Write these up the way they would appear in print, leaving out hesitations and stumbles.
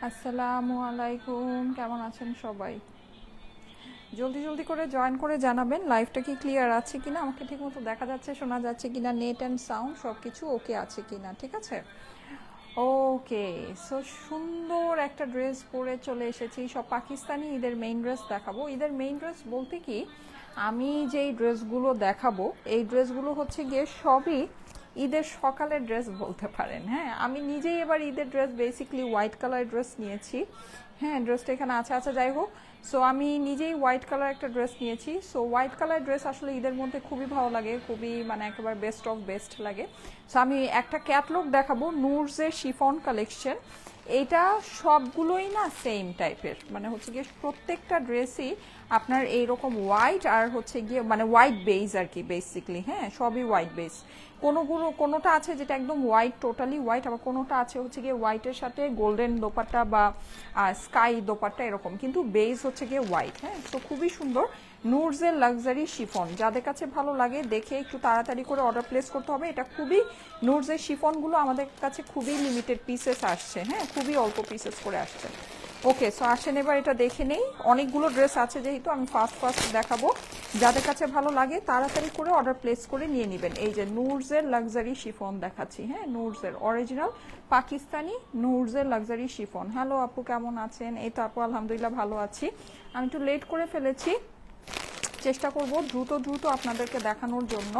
আসসালামু আলাইকুম, কেমন আছেন সবাই? জলদি জলদি করে জয়েন করে জানাবেন লাইভটা কি ক্লিয়ার আছে কিনা, আমাকে ঠিকমতো দেখা যাচ্ছে শোনা যাচ্ছে কিনা, নেট অ্যান্ড সাউন্ড সব কিছু ওকে আছে কিনা। ঠিক আছে, ওকে। সো সুন্দর একটা ড্রেস পরে চলে এসেছি। সব পাকিস্তানি ঈদের মেইন ড্রেস দেখাবো। ঈদের মেইন ড্রেস বলতে কি, আমি যেই ড্রেসগুলো দেখাবো এই ড্রেসগুলো হচ্ছে গিয়ে সবই ঈদের সকালের ড্রেস বলতে পারেন। হ্যাঁ, আমি নিজেই এবার ঈদের dress basically white colour dress নিয়েছি। হ্যাঁ, ড্রেসটা এখানে আছে, আচ্ছা যাই হোক। সো আমি নিজেই হোয়াইট কালার একটা ড্রেস নিয়েছি। সো হোয়াইট কালার ড্রেস আসলে ঈদের মধ্যে খুবই ভালো লাগে, খুবই মানে একেবারে বেস্ট অফ বেস্ট লাগে। সো আমি একটা ক্যাটলগ দেখাবো, নুরসের শিফন কালেকশন। এইটা সবগুলোই না সেম টাইপের, মানে হচ্ছে গিয়ে প্রত্যেকটা ড্রেসই আপনার এইরকম হোয়াইট আর হচ্ছে গিয়ে মানে হোয়াইট বেজ আর কি বেসিকলি। হ্যাঁ, সবই হোয়াইট বেজ। কোনোটা আছে যেটা একদম হোয়াইট, টোটালি হোয়াইট, আবার কোনোটা আছে হচ্ছে গিয়ে হোয়াইটের সাথে গোল্ডেন দোপাট্টা বা স্কাই দোপাট্টা এরকম, কিন্তু বেজ হচ্ছে গিয়ে হোয়াইট। হ্যাঁ, তো খুবই সুন্দর। নুরসের লাক্সারি শিফন, যাদের কাছে ভালো লাগে দেখে একটু তাড়াতাড়ি করে অর্ডার প্লেস করতে হবে। এটা খুবই, নুরসের শিফনগুলো আমাদের কাছে খুবই লিমিটেড পিসেস আসছে। হ্যাঁ, খুবই অল্প পিসেস করে আসছে। ওকে, সো আসেন এবার এটা দেখে নেই। অনেকগুলো ড্রেস আছে যেহেতু আমি ফার্স্ট দেখাবো। যাদের কাছে ভালো লাগে তাড়াতাড়ি করে অর্ডার প্লেস করে নিয়ে নেবেন। এই যে নুরসের লাক্সারি শিফন দেখাচ্ছি। হ্যাঁ, নুরসের অরিজিনাল পাকিস্তানি নুরসের লাক্সারি শিফন। হ্যালো আপু, কেমন আছেন? এই তো আপু আলহামদুলিল্লাহ ভালো আছি। আমি একটু লেট করে ফেলেছি, চেষ্টা করব দ্রুত আপনাদেরকে দেখানোর জন্য।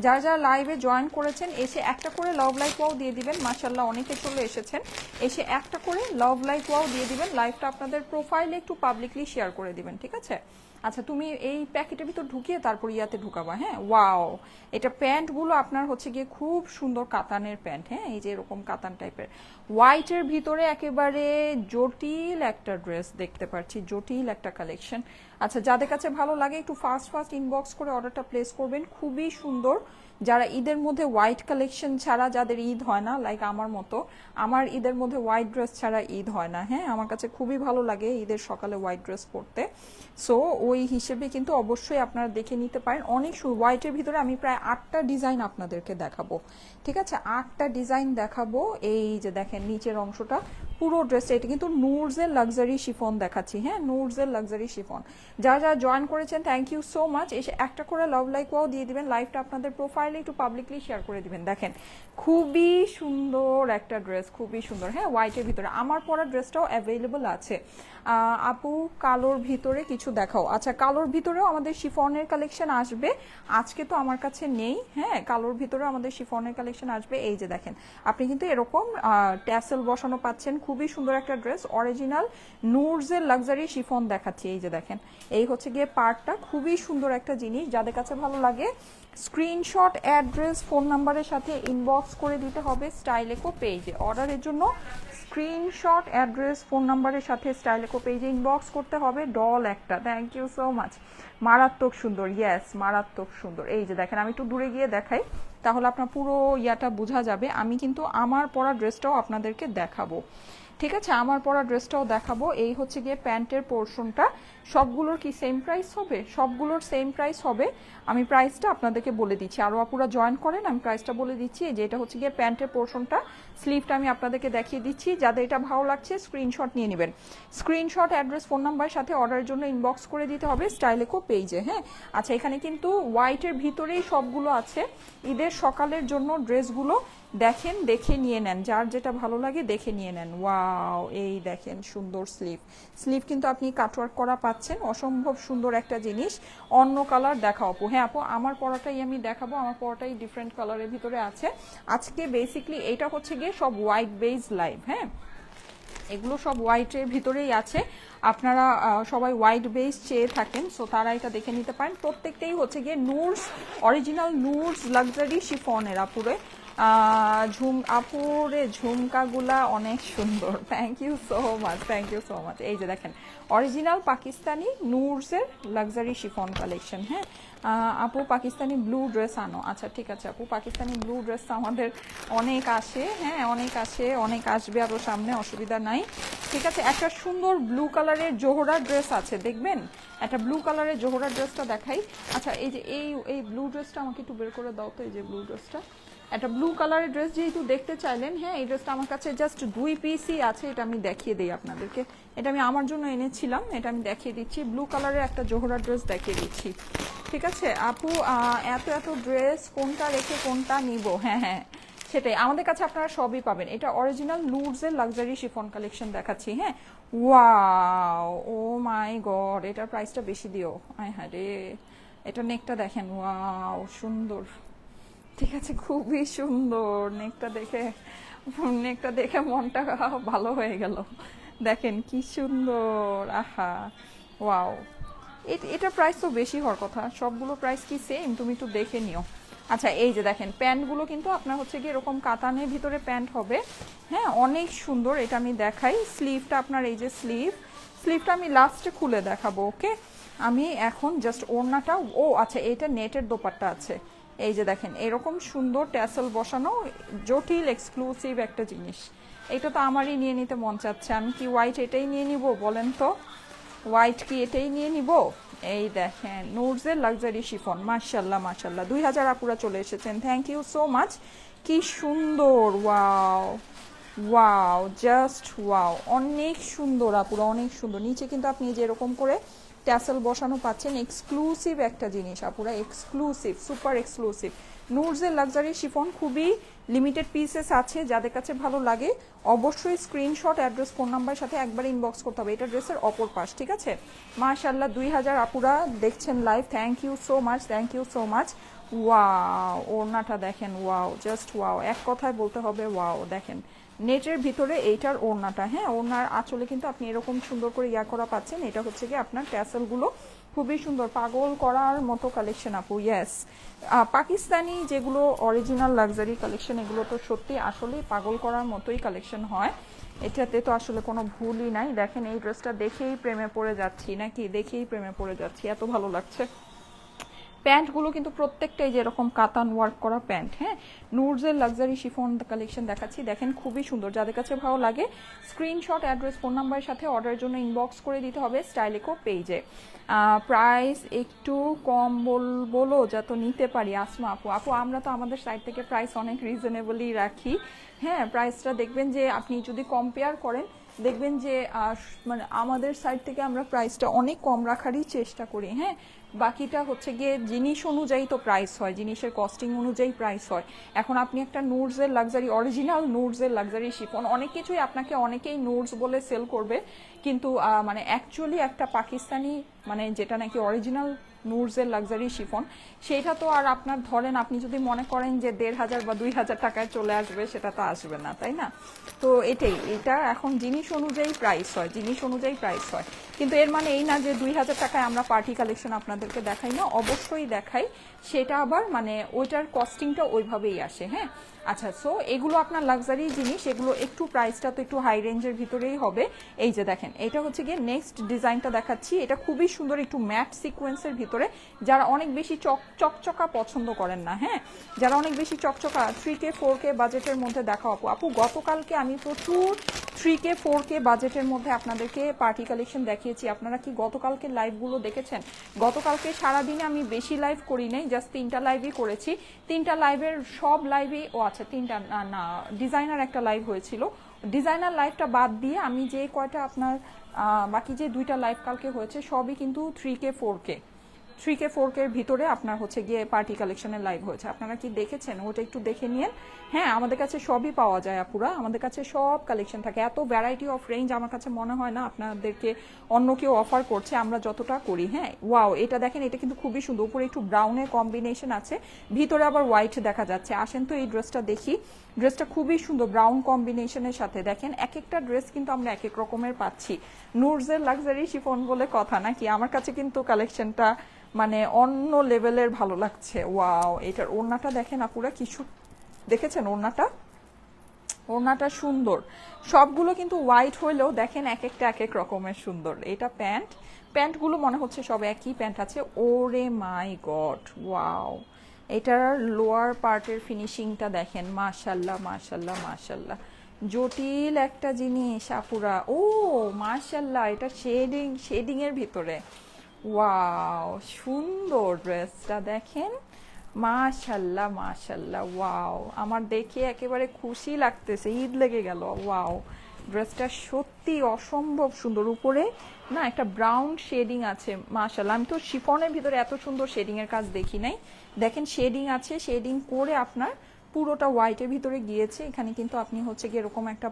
যারা যারা লাইভে জয়েন করেছেন এসে একটা করে লাভ লাইক ওয়াও দিয়ে দিবেন। মাশাআল্লাহ অনেকে চলে এসেছেন, এসে একটা করে লাভ লাইক ওয়াও দিয়ে দিবেন। লাইভটা আপনাদের প্রোফাইলে একটু পাবলিকলি শেয়ার করে দিবেন, ঠিক আছে? আচ্ছা, তুমি এই প্যাকেটের ভিতর ঢুকিয়ে তারপর ইয়াতে ঢুকাবা। হ্যাঁ, ওয়াও, এটা প্যান্টগুলো আপনার হচ্ছে গিয়ে খুব সুন্দর কাতানের প্যান্ট। হ্যাঁ, এই যে এরকম কাতান টাইপের হোয়াইটের ভিতরে একেবারে জটিল একটা ড্রেস দেখতে পাচ্ছি, জটিল একটা কালেকশন। আচ্ছা, যাদের কাছে ভালো লাগে একটু ফাস্ট ইনবক্স করে অর্ডারটা প্লেস করবেন। খুবই সুন্দর। যারা ঈদের মধ্যে হোয়াইট কালেকশন ছাড়া, যাদের ঈদ হয় না লাইক আমার মতো, আমার ঈদের মধ্যে হোয়াইট ড্রেস ছাড়া ঈদ হয় না। হ্যাঁ, আমার কাছে খুবই ভালো লাগে ঈদের সকালে হোয়াইট ড্রেস পরতে। সো ওই হিসেবে কিন্তু অবশ্যই আপনারা দেখে নিতে পারেন। অনেক হোয়াইটের ভিতরে আমি প্রায় 8টা ডিজাইন আপনাদেরকে দেখাবো। ঠিক আছে, 8টা ডিজাইন দেখাবো। এই যে দেখেন নিচের অংশটা পুরো ড্রেসটা, এটা কিন্তু নুরসের লাক্সারি শিফন দেখাচ্ছি। হ্যাঁ, নুরসের লাক্সারি শিফন। যারা যারা জয়েন করেছেন থ্যাংক ইউ সো মাচ। এসে একটা করে লাভ লাইক ওয়াও দিয়ে দিবেন। লাইভটা আপনাদের প্রোফাইলে একটু পাবলিকলি শেয়ার করে দিবেন। দেখেন খুবই সুন্দর একটা ড্রেস, খুবই সুন্দর। হ্যাঁ, হোয়াইটের ভিতরে আমার পরা ড্রেসটাও অ্যাভেলেবল আছে। আপু কালোর ভিতরে কিছু দেখাও। আচ্ছা, কালোর ভিতরেও আমাদের শিফনের কালেকশন আসবে, আজকে তো আমার কাছে নেই। হ্যাঁ, কালোর ভিতরে আমাদের শিফনের কালেকশন আসবে। এই যে দেখেন, আপনি কিন্তু এরকম ট্যাসেল বসানো পাচ্ছেন। খুবই সুন্দর একটা ড্রেস, অরিজিনাল নুরসের লাক্সারি শিফন দেখাচ্ছি। এই যে দেখেন, এই হচ্ছে গিয়ে পার্টটা, খুবই সুন্দর একটা জিনিস। যাদের কাছে ভালো লাগে স্ক্রিনশট, অ্যাড্রেস, ফোন নাম্বারের সাথে ইনবক্স করে দিতে হবে স্টাইলেকো পেজে। অর্ডারের জন্য স্ক্রিনশট, অ্যাড্রেস, ফোন নাম্বারের সাথে স্টাইলেকো পেজে ইনবক্স করতে হবে। ডল একটা, থ্যাংক ইউ সো মাচ। মারাত্মক সুন্দর, ইয়েস মারাত্মক সুন্দর। এই যে দেখেন, আমি একটু দূরে গিয়ে দেখাই তাহলে আপনার পুরো ইয়াটা বোঝা যাবে। আমি কিন্তু আমার পরা ড্রেসটাও আপনাদেরকে দেখাবো। ঠিক আছে, আমার পরা ড্রেসটাও দেখাবো। এই হচ্ছে গিয়ে প্যান্টের পোর্শনটা। সবগুলোর কি সেম প্রাইস হবে? সবগুলোর সেম প্রাইস হবে। আমি প্রাইসটা আপনাদেরকে বলে দিচ্ছি, আরও আপুরা জয়েন করেন, আমি প্রাইসটা বলে দিচ্ছি। যে এটা হচ্ছে গিয়ে প্যান্টের পোর্শনটা, স্লিভটা আমি আপনাদেরকে দেখিয়ে দিচ্ছি। যাদের এটা ভালো লাগছে স্ক্রিনশট নিয়ে নেবেন। স্ক্রিনশট, অ্যাড্রেস, ফোন নাম্বারের সাথে অর্ডারের জন্য ইনবক্স করে দিতে হবে স্টাইলেকো পেজে। হ্যাঁ, আচ্ছা, এখানে কিন্তু হোয়াইটের ভিতরেই সবগুলো আছে ঈদের সকালের জন্য ড্রেসগুলো। দেখেন, দেখে নিয়ে নেন, যার যেটা ভালো লাগে দেখে নিয়ে নেন। ওয়াও, এই দেখেন সুন্দর স্লিভ। স্লিভ কিন্তু আপনি কাটওয়ার্ক করা পাচ্ছেন, অসম্ভব সুন্দর একটা জিনিস। অন্য কালার দেখাও আপু। হ্যাঁ আপু, আমার পরাটাই আমি দেখাবো, আমার পরাটাই ডিফারেন্ট কালারের ভিতরে আছে। আজকে বেসিকলি এটা হচ্ছে গিয়ে সব হোয়াইট বেজ লাইভ। হ্যাঁ, এগুলো সব হোয়াইটের ভিতরেই আছে। আপনারা সবাই হোয়াইট বেস চেয়ে থাকেন, সো তারা এটা দেখে নিতে পারেন। প্রত্যেকটাই হচ্ছে গিয়ে নুরস, অরিজিনাল নুরস লাক্সারি শিফনের। আপুরে ঝুমকাগুলা অনেক সুন্দর, thank you so much, thank you so much. এই যে দেখেন অরিজিনাল পাকিস্তানি নুরসের লাক্সারি শিফন কালেকশন। হ্যাঁ আপু, পাকিস্তানি ব্লু ড্রেস আনো। আচ্ছা ঠিক আছে আপু, পাকিস্তানি ব্লু ড্রেস আমাদের অনেক আসে। হ্যাঁ, অনেক আসে, অনেক আসবে আরও সামনে, অসুবিধা নাই। ঠিক আছে, একটা সুন্দর ব্লু কালারের জোহরা ড্রেস আছে, দেখবেন একটা ব্লু কালারের জোহরা ড্রেসটা দেখাই। আচ্ছা, এই যে এই ব্লু ড্রেসটা আমাকে একটু বের করে দাও তো। এই যে ব্লু ড্রেসটা, একটা ব্লু কালারের ড্রেস যেহেতু দেখতে চাইলেন, হ্যাঁ এই ড্রেসটা আমার কাছে জাস্ট 2 পিসই আছে, এটা আমি দেখিয়ে দিই আপনাদেরকে। এটা আমি আমার জন্য এনেছিলাম, এটা আমি দেখিয়ে দিচ্ছি। ব্লু কালারের একটা জোহরা ড্রেস দেখিয়ে দিচ্ছি, ঠিক আছে আপু? এত এত ড্রেস কোনটা রেখে কোনটা নিব? হ্যাঁ হ্যাঁ সেটাই, আমাদের কাছে আপনারা সবই পাবেন। এটা অরিজিনাল নুডসের লাক্সারি শিফন কালেকশন দেখাচ্ছি। হ্যাঁ ওয়াও, ও মাই গড, এটার প্রাইসটা বেশি দিও। আয় হ্যাঁ রে, এটা নেকটা দেখেন, ওয়াও সুন্দর, ঠিক আছে খুবই সুন্দর। নেকটা দেখে মনটা ভালো হয়ে গেল। দেখেন কি সুন্দর, আহা ওয়াও। এটা প্রাইস তো বেশি হওয়ার কথা, সবগুলো প্রাইস কি সেম? তুমি একটু দেখে নিও। আচ্ছা এই যে দেখেন প্যান্টগুলো কিন্তু আপনার হচ্ছে কি এরকম কাতানের ভিতরে প্যান্ট হবে, হ্যাঁ অনেক সুন্দর। এটা আমি দেখাই, স্লিভটা আপনার এই যে স্লিভটা আমি লাস্টে খুলে দেখাবো, ওকে? আমি এখন জাস্ট ওড়নাটা, ও আচ্ছা এটা নেটের দোপাট্টা আছে, এই যে দেখেন এরকম সুন্দর ট্যাসেল বসানো, জটিল এক্সক্লুসিভ একটা জিনিস। এটা তো আমারই নিয়ে নিতে মন চাচ্ছে, আমি কি হোয়াইট এটাই নিয়ে নিব বলেন তো? হোয়াইট কি এটাই নিয়ে নিব? এই দেখেন নুডসের লাক্সারি শিফন, মাশাল্লাহ মাশাল্লাহ। 2000 আপুরা চলে এসেছেন, থ্যাংক ইউ সো মাচ। কি সুন্দর, ওয়াও ওয়াও, জাস্ট ওয়াও, অনেক সুন্দর আপুরা, অনেক সুন্দর। নিচে কিন্তু আপনি যেরকম করে ট্যাসেল বসানো পাচ্ছেন, এক্সক্লুসিভ একটা জিনিস আপুরা, এক্সক্লুসিভ, সুপার এক্সক্লুসিভ। নুডসের লাক্সারি শিফন খুবই লিমিটেড পিসেস আছে, যাদের কাছে ভালো লাগে অবশ্যই স্ক্রিনশট, অ্যাড্রেস, ফোন নাম্বারের সাথে একবার ইনবক্স করতে হবে। এটা ড্রেসের অপর পাশ, ঠিক আছে? মাশাআল্লাহ 2000 আপুরা দেখছেন live, thank you so much, thank you so much. Wow, ওড়নাটা দেখেন, ওয়াও জাস্ট ওয়াও, এক কথায় বলতে হবে ওয়াও। দেখেন নেটের ভিতরে এইটার ওড়নাটা, হ্যাঁ ওড়নার আঁচলে কিন্তু আপনি এরকম সুন্দর করে ইয়া করা পাচ্ছেন। এটা হচ্ছে কি আপনার ট্যাসেলগুলো খুবই সুন্দর, পাগল করার মতো কালেকশন আপু। ইয়েস, পাকিস্তানি যেগুলো অরিজিনাল লাক্সারি কালেকশন, এগুলো তো সত্যি আসলে পাগল করার মতোই কালেকশন হয়, এটাতে তো আসলে কোনো ভুলই নাই। দেখেন এই ড্রেসটা দেখেই প্রেমে পড়ে যাচ্ছি, নাকি দেখেই প্রেমে পড়ে যাচ্ছি, এত ভালো লাগছে। প্যান্টগুলো কিন্তু প্রত্যেকটাই যেরকম কাতান ওয়ার্ক করা প্যান্ট, হ্যাঁ নুডসের লাক্সারি শিফন কালেকশন দেখাচ্ছি, দেখেন খুবই সুন্দর। যাদের কাছে ভালো লাগে স্ক্রিনশট, অ্যাড্রেস, ফোন নাম্বারের সাথে অর্ডারের জন্য ইনবক্স করে দিতে হবে স্টাইলিকো পেজে। প্রাইস একটু কম বলো যাতে নিতে পারি। আসমা আপু আমরা তো আমাদের সাইড থেকে প্রাইস অনেক রিজনেবলই রাখি, হ্যাঁ প্রাইসটা দেখবেন যে আপনি যদি কম্পেয়ার করেন দেখবেন যে মানে আমাদের সাইড থেকে আমরা প্রাইসটা অনেক কম রাখারই চেষ্টা করি, হ্যাঁ বাকিটা হচ্ছে গিয়ে জিনিস অনুযায়ী তো প্রাইস হয়, জিনিসের কস্টিং অনুযায়ী প্রাইস হয়। এখন আপনি একটা নুডসের লাক্সারি, অরিজিনাল নুডসের লাক্সারি শিফন, অনেক কিছুই আপনাকে অনেকেই নুডস বলে সেল করবে, কিন্তু মানে অ্যাকচুয়ালি একটা পাকিস্তানি মানে যেটা নাকি অরিজিনাল নুডসের লাক্সারি শিফন, সেটা তো আর আপনার ধরেন আপনি যদি মনে করেন যে 1500 বা 2000 টাকায় চলে আসবে, সেটা তো আসবে না, তাই না? তো এটা এখন জিনিস অনুযায়ী প্রাইস হয়, জিনিস অনুযায়ী প্রাইস হয়। কিন্তু এর মানে এই না যে 2000 টাকায় আমরা পার্টি কালেকশন আপনাদেরকে দেখাই না, অবশ্যই দেখাই, সেটা আবার মানে ওইটার কস্টিংটা ওইভাবেই আসে, হ্যাঁ। আচ্ছা, সো এগুলো আপনার লাক্সারি জিনিস, এগুলো একটু প্রাইসটা তো একটু হাই রেঞ্জের ভিতরেই হবে। এই যে দেখেন এটা হচ্ছে গিয়ে নেক্সট ডিজাইনটা দেখাচ্ছি, এটা খুবই সুন্দর, একটু ম্যাট সিকোয়েন্সের ভিতরে, যারা অনেক বেশি চকচকা পছন্দ করেন না, হ্যাঁ যারা অনেক বেশি চকচকা 3K 4K বাজেটের মধ্যে দেখা আপু গতকালকে আমি প্রচুর 3K 4K বাজেটের মধ্যে আপনাদেরকে পার্টি কালেকশন দেখিয়েছি। আপনারা কি গতকালকে লাইভগুলো দেখেছেন? গতকালকে সারাদিনে আমি বেশি লাইভ করি নাই, জাস্ট 3টা লাইভই করেছি। 3টা লাইভের সব লাইভই, ও আচ্ছা 3টা না, ডিজাইনার একটা লাইভ হয়েছিল, ডিজাইনার লাইভটা বাদ দিয়ে আমি যে কয়টা আপনার বাকি যে 2টা লাইভ কালকে হয়েছে সবই কিন্তু 3K 4K এর ভিতরে আপনার হচ্ছে গিয়ে পার্টি কালেকশনের লাইভ হয়েছে। আপনারা কি দেখেছেন? ওটা একটু দেখে নিন। হ্যাঁ আমাদের কাছে সবই পাওয়া যায় আপুরা, আমাদের কাছে সব কালেকশন থাকে, এত ভ্যারাইটি অফ রেঞ্জ আমার কাছে মনে হয় না আপনাদেরকে অন্য কেউ অফার করছে আমরা যতটা করি। হ্যাঁ ওয়াও, এটা দেখেন, এটা কিন্তু খুবই সুন্দর, উপরে একটু ব্রাউনের কম্বিনেশন আছে, ভিতরে আবার হোয়াইট দেখা যাচ্ছে। আসেন তো এই ড্রেসটা দেখি, ড্রেসটা খুবই সুন্দর ব্রাউন কম্বিনেশনের সাথে। দেখেন এক একটা ড্রেস কিন্তু আমরা এক এক রকমের পাচ্ছি, নুডসের লাক্সারি শিফন বলে কথা নাকি। আমার কাছে কিন্তু কালেকশনটা মানে অন্য লেভেলের ভালো লাগছে। ওয়াও, এটার ওড়নাটা দেখেন আপুরা, কিছু দেখেছেন ওড়নাটা সুন্দর, সবগুলো কিন্তু হোয়াইট হইলেও দেখেন এক একটা এক এক রকমের সুন্দর। এটা প্যান্টগুলো মনে হচ্ছে সব একই প্যান্ট আছে। ওরে মাই গড, ওয়াও, এটার লোয়ার পার্টের ফিনিশিংটা দেখেন, মাশাল্লাহ মাশাল্লাহ মাশাল্লাহ, জটিল একটা জিনিস আপুরা। ও মাশাল্লাহ, এটা শেডিং এর ভিতরে, ওয়াও সুন্দর ড্রেসটা দেখেন, মাশাল্লাহ মাশাল্লাহ, ওয়াও, আমার দেখে একেবারে খুশি লাগতেছে, ঈদ লেগে গেল। ওয়াও, ড্রেসটা সত্যি অসম্ভব সুন্দর। উপরে না একটা ব্রাউন শেডিং আছে, মাশাল্লাহ। আমি তো শিফনের ভিতরে এত সুন্দর শেডিং এর কাজ দেখি নাই। দেখেন শেডিং আছে, শেডিং করে আপনার পুরোটা হোয়াইটের ভিতরে গিয়েছে। এখানে কিন্তু আপনি হচ্ছে কি এরকম একটা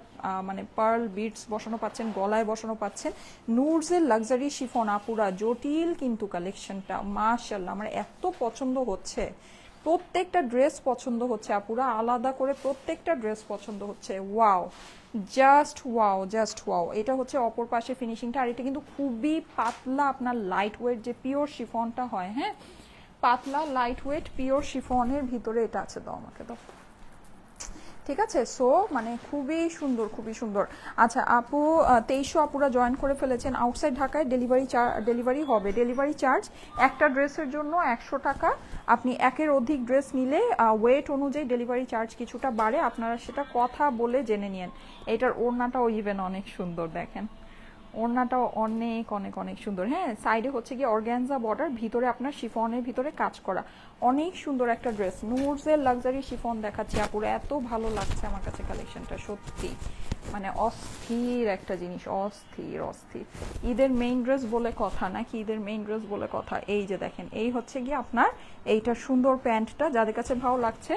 মানে পার্ল বিটস বসানো পাচ্ছেন, গলায় বসানো পাচ্ছেন। নুডসের লাক্সারি শিফন আপুরা, জটিল কিন্তু কালেকশনটা, মাশাল্লাহ আমার এত পছন্দ হচ্ছে। প্রত্যেকটা ড্রেস পছন্দ হচ্ছে আপুরা, আলাদা করে প্রত্যেকটা ড্রেস পছন্দ হচ্ছে। Wow, just wow, just wow. এটা হচ্ছে অপর পাশে ফিনিশিংটা। আর এটা কিন্তু খুবই পাতলা, আপনার লাইট ওয়েট যে পিওর শিফনটা হয়, হ্যাঁ, পাতলা লাইট ওয়েট পিওর শিফনের ভিতরে এটা আছে। দাও আমাকে, দাও, ঠিক আছে। সো মানে খুবই সুন্দর, খুবই সুন্দর। আচ্ছা আপু, 2300 আপুরা জয়েন করে ফেলেছেন। আউটসাইড ঢাকায় ডেলিভারি হবে। ডেলিভারি চার্জ একটা ড্রেসের জন্য 100 টাকা। আপনি একের অধিক ড্রেস নিলে ওয়েট অনুযায়ী ডেলিভারি চার্জ কিছুটা বাড়ে, আপনারা সেটা কথা বলে জেনে নিন। এটার ওড়নাটাও ইভেন অনেক সুন্দর, দেখেন ওড়নাটাও অনেক অনেক অনেক সুন্দর। হ্যাঁ, সাইডে হচ্ছে গিয়ে অর্গ্যানজা বর্ডার, ভিতরে আপনার শিফনের ভিতরে কাজ করা, অনেক সুন্দর একটা ড্রেস। নুডসের লাক্সারি শিফন দেখাচ্ছি আপুরা, এত ভালো লাগছে আমার কাছে কালেকশনটা, সত্যি মানে অস্থির একটা জিনিস, অস্থির অস্থির। ঈদের মেইন ড্রেস বলে কথা নাকি, ঈদের মেইন ড্রেস বলে কথা। এই যে দেখেন, এই হচ্ছে গিয়ে আপনার এইটা সুন্দর প্যান্টটা, যাদের কাছে ভালো লাগছে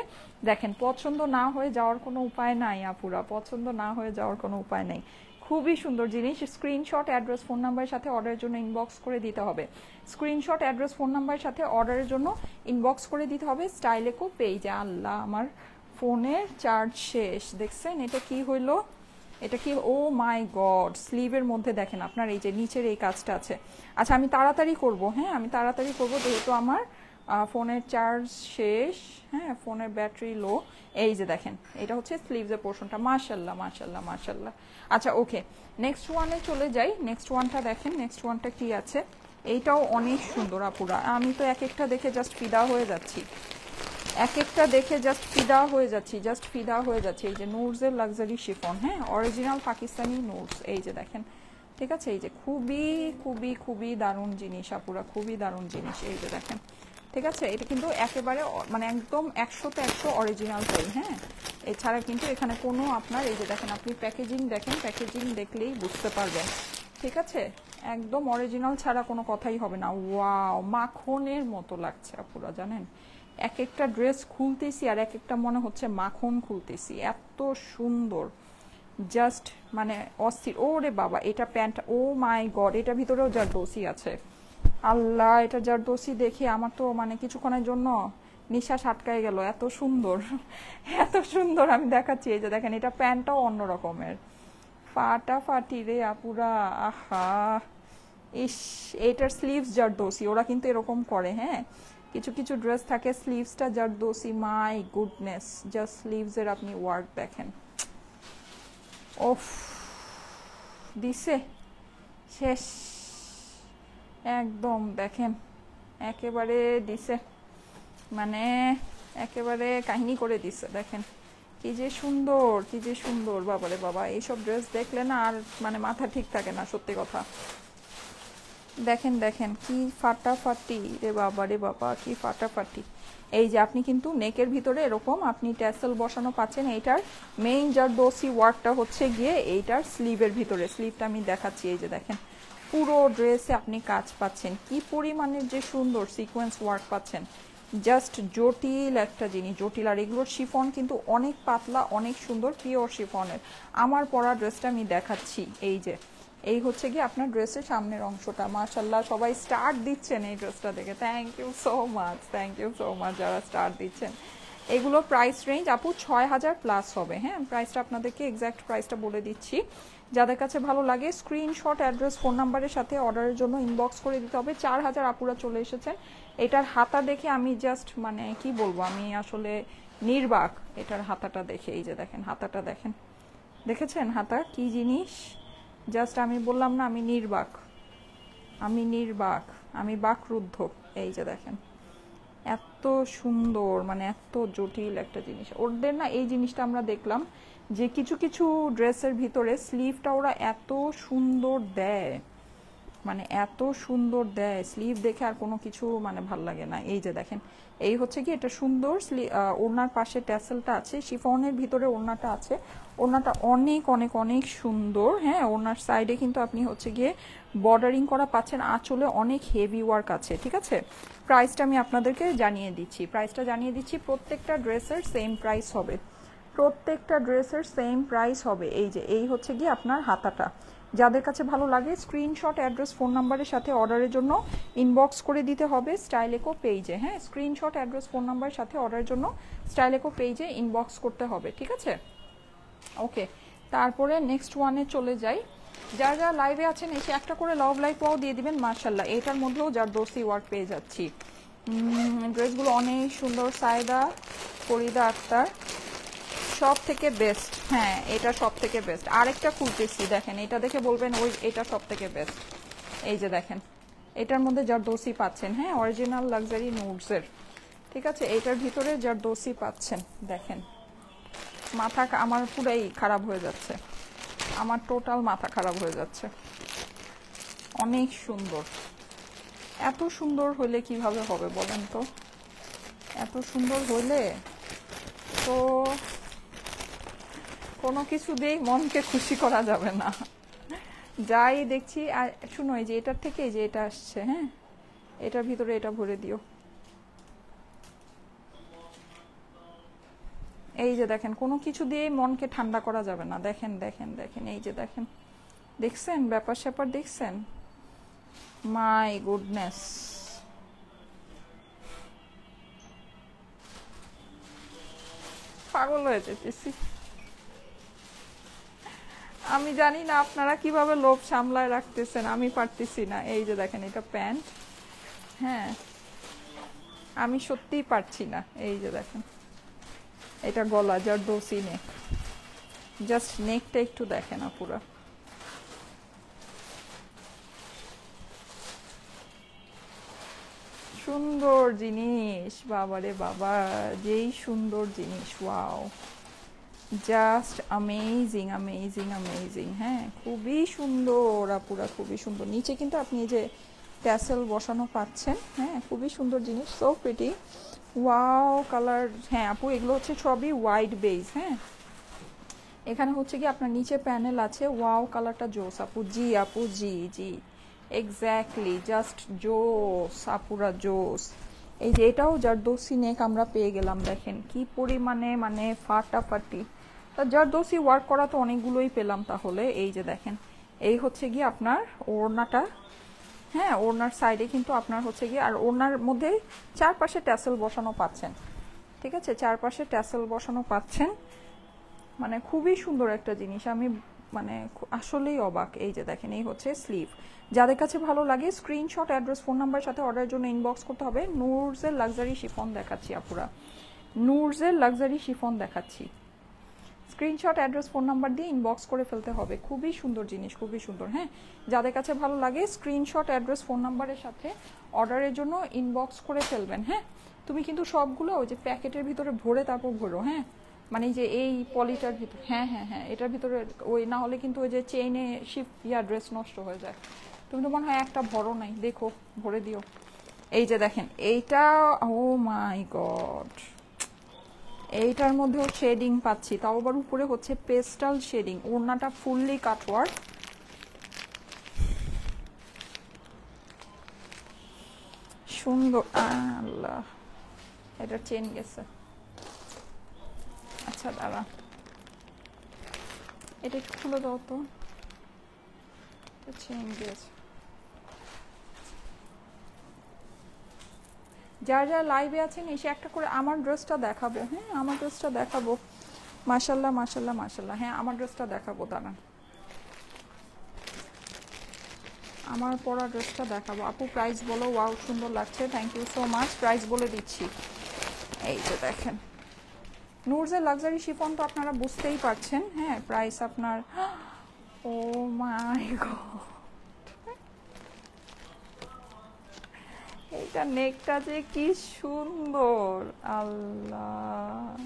দেখেন। পছন্দ না হয়ে যাওয়ার কোনো উপায় নাই আপুরা, পছন্দ না হয়ে যাওয়ার কোনো উপায় নেই। খুবই সুন্দর জিনিস। স্ক্রিনশট, অ্যাড্রেস, ফোন নাম্বারের সাথে অর্ডারের জন্য ইনবক্স করে দিতে হবে। স্ক্রিনশট, অ্যাড্রেস, ফোন নাম্বারের সাথে অর্ডারের জন্য ইনবক্স করে দিতে হবে স্টাইলেকো পেজে। আল্লাহ, আমার ফোনের চার্জ শেষ, দেখছেন এটা কি হইলো, এটা কি, ও মাই গড। স্লিভের মধ্যে দেখেন আপনার এই যে নিচের এই কাজটা আছে। আচ্ছা আমি তাড়াতাড়ি করব, হ্যাঁ আমি তাড়াতাড়ি করব, যেহেতু আমার ফোনের চার্জ শেষ, হ্যাঁ ফোনের ব্যাটারি লো। এই যে দেখেন, এটা হচ্ছে স্লিভসের পোর্শনটা, মাশাল্লাহ মাশাল্লাহ মাশাল্লাহ। আচ্ছা ওকে, নেক্সট ওয়ানে চলে যাই। নেক্সট ওয়ানটা দেখেন, নেক্সট ওয়ানটা কি আছে। এইটাও অনেক সুন্দর আপুরা, আমি তো এক একটা দেখে জাস্ট ফিদা হয়ে যাচ্ছি, এক একটা দেখে জাস্ট ফিদা হয়ে যাচ্ছি, জাস্ট ফিদা হয়ে যাচ্ছে। এই যে নুডসের লাক্সারি শিফন, হ্যাঁ অরিজিনাল পাকিস্তানি নুডস, এই যে দেখেন, ঠিক আছে। এই যে খুবই খুবই খুবই দারুণ জিনিস আপুরা, খুবই দারুণ জিনিস। এই যে দেখেন, ঠিক আছে। এটা কিন্তু একেবারে মানে একদম 100তে 100 অরিজিনাল চাই, হ্যাঁ। এছাড়া কিন্তু এখানে কোনো আপনার, এই যে দেখেন আপনি প্যাকেজিং দেখেন, প্যাকেজিং দেখলেই বুঝতে পারবেন, ঠিক আছে। একদম অরিজিনাল ছাড়া কোনো কথাই হবে না। ওয়াও, মাখনের মতো লাগছে আপুরা, জানেন এক একটা ড্রেস খুলতেছি আর এক একটা মনে হচ্ছে মাখন খুলতেছি, এত সুন্দর, জাস্ট মানে অস্থির। ওরে বাবা, এটা প্যান্ট, ও মাই গড, এটার ভিতরেও জারদোসি আছে। আল্লাহ, এটা জারদোসি দেখে আমার তো মানে কিছুক্ষণের জন্য নিঃশ্বাস আটকায় গেল, এত সুন্দর, এত সুন্দর। আমি দেখাচ্ছি, এই যে দেখেন, এটা প্যান্টটাও অন্য রকমের, ফাটাফাটি রে আপুরা, আহা ইস। এটার স্লিভস জারদোসি, ওরা কিন্তু এরকম করে, হ্যাঁ কিছু কিছু ড্রেস থাকে স্লিভসটা জারদোসি, মাই গুডনেস। জাস্ট স্লিভসের আপনি ওয়ার্ক দেখেন, ওফ দিছে শেষ একদম, দেখেন একেবারে দিছে, মানে একেবারে কাহিনী করে দিছে। দেখেন কি যে সুন্দর, কি যে সুন্দর, বাবারে বাবা, এইসব ড্রেস দেখলে না আর মানে মাথা ঠিক থাকে না, সত্যি কথা। দেখেন দেখেন কি ফাটাফাটি রে বাবা, রে বাবা কি ফাটাফাটি। এই যে আপনি কিন্তু নেকের ভিতরে এরকম আপনি ট্যাসেল বসানো পাচ্ছেন। এইটার মেইন জারদোসি ওয়ার্কটা হচ্ছে গিয়ে এইটার স্লিভের ভিতরে, স্লিভটা আমি দেখাচ্ছি। এই যে দেখেন, পুরো ড্রেসে আপনি কাজ পাচ্ছেন, কি পরিমাণের যে সুন্দর সিকোয়েন্স ওয়ার্ক পাচ্ছেন, জাস্ট জটিল একটা জিনিস, জটিল। আর এগুলোর শিফন কিন্তু অনেক পাতলা, অনেক সুন্দর, পিওর শিফনের। আমার পরা ড্রেসটা আমি দেখাচ্ছি, এই যে এই হচ্ছে কি আপনার ড্রেসের সামনের অংশটা। মাশাল্লাহ, সবাই স্টার্ট দিচ্ছেন এই ড্রেসটা দেখে, thank you so much, thank you so much যারা স্টার্ট দিচ্ছেন। এগুলো প্রাইস রেঞ্জ আপু 6000 প্লাস হবে, হ্যাঁ প্রাইসটা আপনাদেরকে এক্স্যাক্ট প্রাইসটা বলে দিচ্ছি। যাদের কাছে ভালো লাগে স্ক্রিনশট, অ্যাড্রেস, ফোন নাম্বারের সাথে অর্ডারের জন্য ইনবক্স করে দিতে হবে। 4000 আপুরা চলে এসেছেন। এটার হাতা দেখে আমি জাস্ট মানে কি বলবো, আমি আসলে নির্বাক এটার হাতাটা দেখে। এই যে দেখেন হাতাটা দেখেন, দেখেছেন হাতা কি জিনিস, জাস্ট আমি বললাম না আমি নির্বাক, আমি নির্বাক, আমি বাকরুদ্ধ। এই যে দেখেন এত সুন্দর, মানে এত জটিল একটা জিনিস ওদের না। এই জিনিসটা আমরা দেখলাম যে কিছু কিছু ড্রেসের ভিতরে স্লিভটা ওরা এত সুন্দর দেয়, মানে এত সুন্দর দেয়, স্লিভ দেখে আর কোনো কিছু মানে ভাল লাগে না। এই যে দেখেন, এই হচ্ছে কি এটা সুন্দর ওড়নার পাশে ট্যাসেলটা আছে, শিফনের ভিতরে ওড়নাটা আছে। ওড়নাটা অনেক অনেক অনেক সুন্দর। হ্যাঁ, ওড়নার সাইডে কিন্তু আপনি হচ্ছে গিয়ে বর্ডারিং করা পাচ্ছেন, আঁচলে অনেক হেভি ওয়ার্ক আছে। ঠিক আছে, প্রাইসটা আমি আপনাদেরকে জানিয়ে দিচ্ছি, প্রত্যেকটা ড্রেসের সেম প্রাইস হবে, এই যে এই হচ্ছে গিয়ে আপনার হাতাটা। যাদের কাছে ভালো লাগে স্ক্রিনশট, অ্যাড্রেস, ফোন নাম্বারের সাথে অর্ডারের জন্য ইনবক্স করে দিতে হবে স্টাইলেকো পেজে। হ্যাঁ, স্ক্রিনশট, অ্যাড্রেস, ফোন নাম্বারের সাথে অর্ডারের জন্য স্টাইলেকো পেজে ইনবক্স করতে হবে। ঠিক আছে, ওকে। তারপরে নেক্সট ওয়ানে চলে যাই। যারা লাইভে আছেন এসে একটা করে লাভ লাইক ওয়াও দিয়ে দিবেন। মার্শাল্লাহ, এটার মধ্যেও জারদৌসি ওয়ার্ক পেয়ে যাচ্ছি। ড্রেসগুলো অনেক সুন্দর। সায়দা ফরিদা আক্তার, সব থেকে বেস্ট। হ্যাঁ, এটা সব থেকে বেস্ট। আরেকটা খুলতেছি, দেখেন এটা দেখে বলবেন ওই এটা সব থেকে বেস্ট। এই যে দেখেন, এটার মধ্যে জারদৌসি পাচ্ছেন। হ্যাঁ, অরিজিনাল লাক্সারি নুডসের। ঠিক আছে, এটার ভিতরে জারদৌসি পাচ্ছেন। দেখেন, মাথা আমার পুরাই খারাপ হয়ে যাচ্ছে, আমার টোটাল মাথা খারাপ হয়ে যাচ্ছে। অনেক সুন্দর। এত সুন্দর হইলে কিভাবে হবে বলেন তো? এত সুন্দর হইলে তো কোনো কিছু দিয়েই মনকে খুশি করা যাবে না। যাই দেখছি। আর শুনো, এই যে এটার থেকে এই যে এটা আসছে, হ্যাঁ, এটার ভিতরে এটা ভরে দিও। এই যে দেখেন, কোনো কিছু দিয়েই মনকে ঠান্ডা করা যাবে না। দেখেন দেখেন দেখেন, এই যে দেখেন, দেখছেন ব্যাপার স্যাপার, দেখছেন? মাই গুডনেস, পাগল হয়ে যেতেছি। আমি জানি না আপনারা কিভাবে লোভ সামলায় রাখতেছেন, আমি পারতেছি না। এই যে দেখেন, এটা প্যান্ট। হ্যাঁ, আমি সত্যিই পারছি না। এই যে দেখেন, এটা গলা, জারদৌসি নেক। জাস্ট নেকটা একটু দেখেন আপুরা, সুন্দর জিনিস। বাবারে বাবা, যেই সুন্দর জিনিস, wow, just amazing amazing amazing. হ্যাঁ, খুবই সুন্দর আপুরা, খুবই সুন্দর। নিচে কিন্তু আপনি এই যে ট্যাসেল বসানো পাচ্ছেন। হ্যাঁ, খুবই সুন্দর জিনিস, সো প্রিটি, ওয়াও কালার। হ্যাঁ আপু, এগুলো হচ্ছে সবই হোয়াইট বেজ। হ্যাঁ, এখানে হচ্ছে কি আপনার নিচে প্যানেল আছে। ওয়াও কালারটা জোস আপু। জি আপু, জি জি, এক্স্যাক্টলি, জাস্ট জোস আপুরা, জোস। এই যে এটাও জারদৌসি নেক আমরা পেয়ে গেলাম। দেখেন কি পরিমাণে মানে ফাটাফাটি। তা জারদৌসি ওয়ার্ক করা তো অনেকগুলোই পেলাম তাহলে। এই যে দেখেন, এই হচ্ছে গিয়ে আপনার ওড়নাটা। হ্যাঁ, ওড়নার সাইডে কিন্তু আপনার হচ্ছে গিয়ে, আর ওড়নার মধ্যে চারপাশে ট্যাসেল বসানো পাচ্ছেন। ঠিক আছে, চারপাশে ট্যাসেল বসানো পাচ্ছেন। মানে খুবই সুন্দর একটা জিনিস, আমি মানে আসলেই অবাক। এই যে দেখেন, এই হচ্ছে স্লিভ। যাদের কাছে ভালো লাগে স্ক্রিনশট, অ্যাড্রেস, ফোন নাম্বার সাথে অর্ডারের জন্য ইনবক্স করতে হবে। নুডসের লাক্সারি শিফন দেখাচ্ছি আপুরা, নুডসের লাক্সারি শিফন দেখাচ্ছি। স্ক্রিনশট, অ্যাড্রেস, ফোন নাম্বার দিয়ে ইনবক্স করে ফেলতে হবে। খুবই সুন্দর জিনিস, খুবই সুন্দর। হ্যাঁ, যাদের কাছে ভালো লাগে স্ক্রিনশট, অ্যাড্রেস, ফোন নাম্বারের সাথে অর্ডারের জন্য ইনবক্স করে ফেলবেন। হ্যাঁ, তুমি কিন্তু সবগুলো ওই যে প্যাকেটের ভিতরে ভরে তারপর ভরো। হ্যাঁ, মানে যে এই পলিটার ভিতরে, হ্যাঁ হ্যাঁ হ্যাঁ, এটার ভিতরে ওই না হলে কিন্তু ওই যে চেইনে শিফট ড্রেস নষ্ট হয়ে যায়। তুমি তো মনে হয় একটা ভরো নাই, দেখো ভরে দিও। এই যে দেখেন, এইটা, ও মাই গড, এইটার মধ্যেও শেডিং পাচ্ছি, তাও আবার উপরে হচ্ছে পেস্টাল শেডিং। ওড়নাটা ফুললি কাটওয়ার্ক, সুন্দর। আল্লাহ, এটা চেন গেছে। আচ্ছা দাঁড়া, এটা একটু খুলে দাও তো, চেন গেছে। যারা যারা লাইভে আছেন এসে একটা করে আমার ড্রেসটা দেখাবো। হ্যাঁ, আমার ড্রেসটা দেখাবো। মাশাল্লাহ মাশাল্লাহ মাশাল্লাহ। হ্যাঁ, আমার ড্রেসটা দেখাবো, দাঁড়ান, আমার পরা ড্রেসটা দেখাবো। আপু প্রাইস বলো। ওয়াও, সুন্দর লাগছে, thank you so much. Price বলে দিচ্ছি, এই যে দেখেন, নুডসের লাক্সারি শিফন তো আপনারা বুঝতেই পারছেন। হ্যাঁ, প্রাইস আপনার, ও মাই গড, এইটা নেকটা যে কি সুন্দর, আল্লাহ,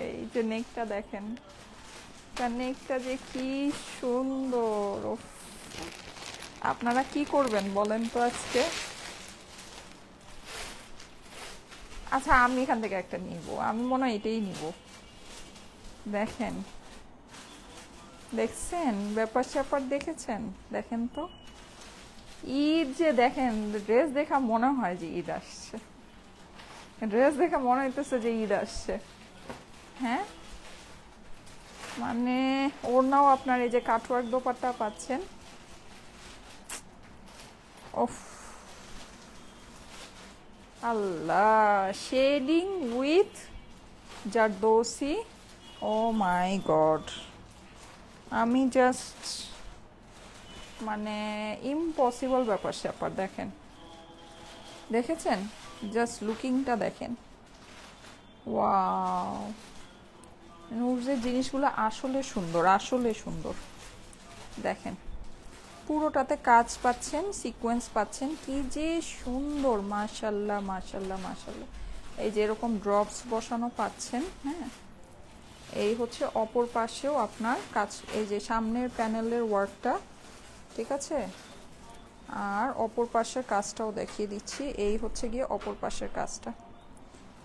এই যে নেকটা দেখেন, নেকটা যে কি সুন্দর। আপনারা কি করবেন বলেন তো আজকে? আচ্ছা আমি এখান থেকে একটা নিব, আমি মনে হয় এটাই নিব। দেখেন, দেখছেন ব্যাপার স্যাপার, দেখেছেন? দেখেন তো ঈদ যে, দেখেন ড্রেস দেখা মনে হয় যে ঈদ আসছে, ড্রেস দেখে মনে হইতেছে যে ঈদ আসছে। হ্যাঁ, মানে ওড়নাও আপনার এই যে কাটওয়ার্ক দোপাট্টা পাচ্ছেন। ওফ, Allah, shading with zardozi, oh my god, আমি জাস্ট মানে ইম্পসিবল ব্যাপার স্যাপার। দেখেন, দেখেছেন? জাস্ট লুকিংটা দেখেন। ওয়াও, নুরজের জিনিসগুলো আসলে সুন্দর, আসলে সুন্দর। দেখেন, পুরোটাতে কাজ পাচ্ছেন, সিকোয়েন্স পাচ্ছেন, কি যে সুন্দর, মাশাল্লাহ মাশাল্লাহ মাশাল্লাহ। এই যে এরকম ড্রপস বসানো পাচ্ছেন। হ্যাঁ, এই হচ্ছে অপর পাশেও আপনার কাজ, এই যে সামনের প্যানেলের ওয়ার্কটা, ঠিক আছে? আর অপর পাশের কাজটাও দেখিয়ে দিচ্ছি, এই হচ্ছে গিয়ে অপর পাশের কাজটা।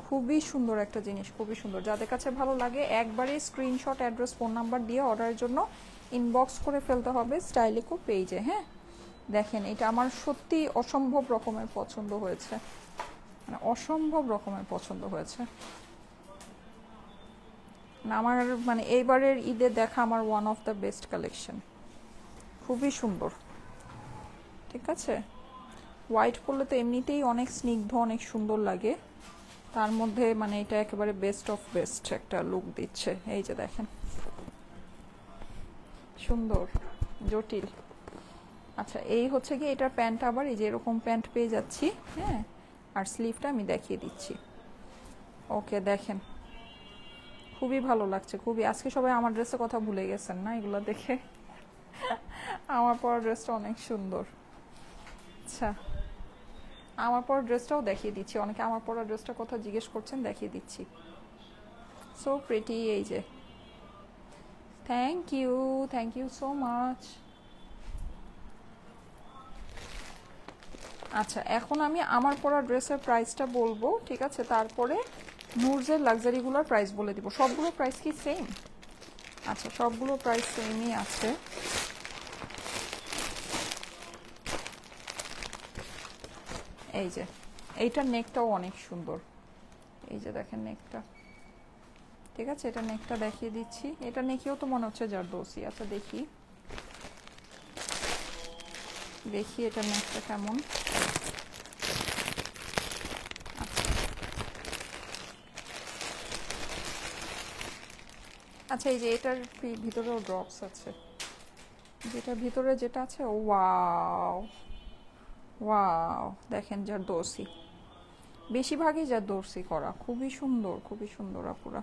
খুবই সুন্দর একটা জিনিস, খুবই সুন্দর। যাদের কাছে ভালো লাগে একবারে স্ক্রিনশট, অ্যাড্রেস, ফোন নাম্বার দিয়ে অর্ডারের জন্য ইনবক্স করে ফেলতে হবে স্টাইলিকো পেজে। হ্যাঁ, দেখেন এটা আমার সত্যি অসম্ভব রকমের পছন্দ হয়েছে, মানে অসম্ভব রকমের পছন্দ হয়েছে। আমার মানে এইবারের ঈদে দেখা আমার one of the best collection, খুবই সুন্দর। ঠিক আছে, হোয়াইট পরলে তো এমনিতেই অনেক স্নিগ্ধ, অনেক সুন্দর লাগে, তার মধ্যে মানে এটা একেবারে বেস্ট অফ বেস্ট একটা লুক দিচ্ছে। এই যে দেখেন, সুন্দর, জটিল। আচ্ছা, এই হচ্ছে কি এটার প্যান্ট, আবার এই যে এরকম প্যান্ট পেয়ে যাচ্ছি। হ্যাঁ, আর স্লিভটা আমি দেখিয়ে দিচ্ছি। ওকে, দেখেন খুবই ভালো লাগছে, খুবই। আজকে সবাই আমার ড্রেসের কথা ভুলে গেছেন না এগুলো দেখে? আমার পরা ড্রেসটা অনেক সুন্দর। আচ্ছা, আমার পরা ড্রেসটাও দেখিয়ে দিচ্ছি, অনেকে আমার পরা ড্রেসটার কথা জিজ্ঞেস করছেন, দেখিয়ে দিচ্ছি। সো প্রিটি, এই যে, থ্যাংক ইউ সো মাচ। আচ্ছা, এখন আমি আমার পরা ড্রেসের প্রাইসটা বলবো, ঠিক আছে? তারপরে নুরজের লাক্সারিগুলোর প্রাইস বলে দিব। সবগুলো প্রাইস কি সেম? আচ্ছা, সবগুলো প্রাইস সেমই আছে। এই যে এইটার নেকটাও অনেক সুন্দর, এই যে দেখেন নেকটা, ঠিক আছে? এটা নেকটা দেখিয়ে দিচ্ছি, এটা নেকেও তো মনে হচ্ছে জারদৌসি। আচ্ছা দেখি দেখি এটা নেকটা কেমন। আচ্ছা, এই যে এটার ভিতরেও ড্রপস আছে, যেটার ভিতরে যেটা আছে, ওয়াও ওয়াও, দেখেন জারদৌসি, বেশিরভাগই জারদৌসি করা, খুবই সুন্দর, খুবই সুন্দর আপুরা।